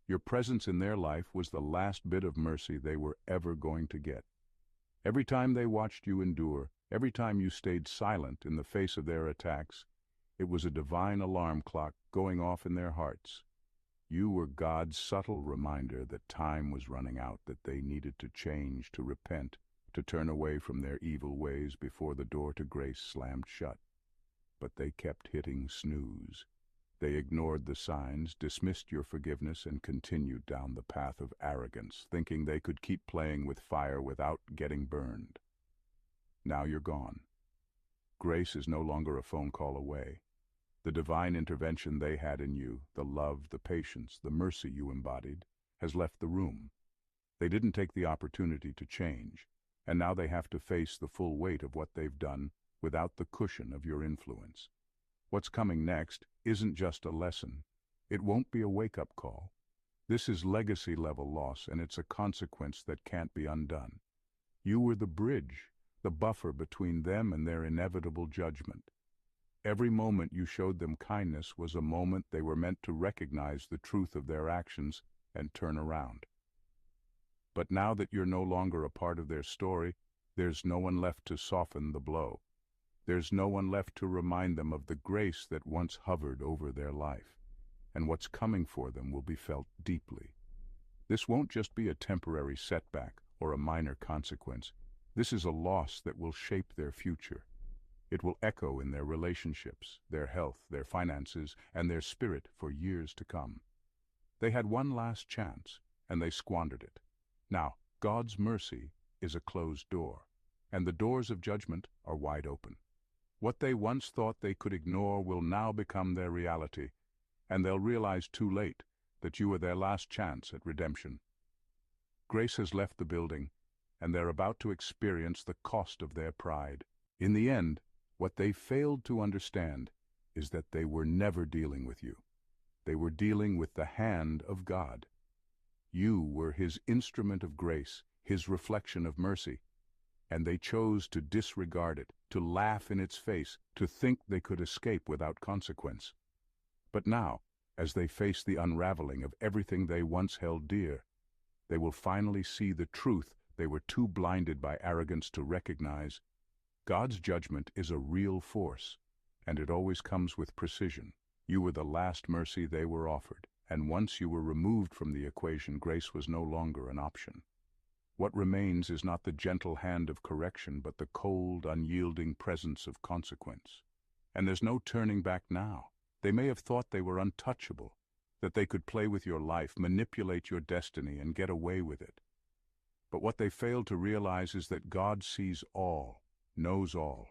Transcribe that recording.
Your presence in their life was the last bit of mercy they were ever going to get. Every time they watched you endure, every time you stayed silent in the face of their attacks, it was a divine alarm clock going off in their hearts. You were God's subtle reminder that time was running out, that they needed to change, to repent, to turn away from their evil ways before the door to grace slammed shut. But they kept hitting snooze. They ignored the signs, dismissed your forgiveness, and continued down the path of arrogance, thinking they could keep playing with fire without getting burned. Now you're gone. Grace is no longer a phone call away. The divine intervention they had in you, the love, the patience, the mercy you embodied, has left the room. They didn't take the opportunity to change, and now they have to face the full weight of what they've done without the cushion of your influence. What's coming next isn't just a lesson. It won't be a wake-up call. This is legacy-level loss, and it's a consequence that can't be undone. You were the bridge, the buffer between them and their inevitable judgment. Every moment you showed them kindness was a moment they were meant to recognize the truth of their actions and turn around. But now that you're no longer a part of their story, there's no one left to soften the blow. There's no one left to remind them of the grace that once hovered over their life, and what's coming for them will be felt deeply. This won't just be a temporary setback or a minor consequence. This is a loss that will shape their future. It will echo in their relationships, their health, their finances, and their spirit for years to come. They had one last chance, and they squandered it. Now, God's mercy is a closed door, and the doors of judgment are wide open. What they once thought they could ignore will now become their reality, and they'll realize too late that you are their last chance at redemption. Grace has left the building, and they're about to experience the cost of their pride. In the end, what they failed to understand is that they were never dealing with you. They were dealing with the hand of God. You were His instrument of grace, His reflection of mercy, and they chose to disregard it, to laugh in its face, to think they could escape without consequence. But now, as they face the unraveling of everything they once held dear, they will finally see the truth they were too blinded by arrogance to recognize. God's judgment is a real force, and it always comes with precision. You were the last mercy they were offered, and once you were removed from the equation, grace was no longer an option. What remains is not the gentle hand of correction, but the cold, unyielding presence of consequence. And there's no turning back now. They may have thought they were untouchable, that they could play with your life, manipulate your destiny, and get away with it. But what they failed to realize is that God sees all, knows all,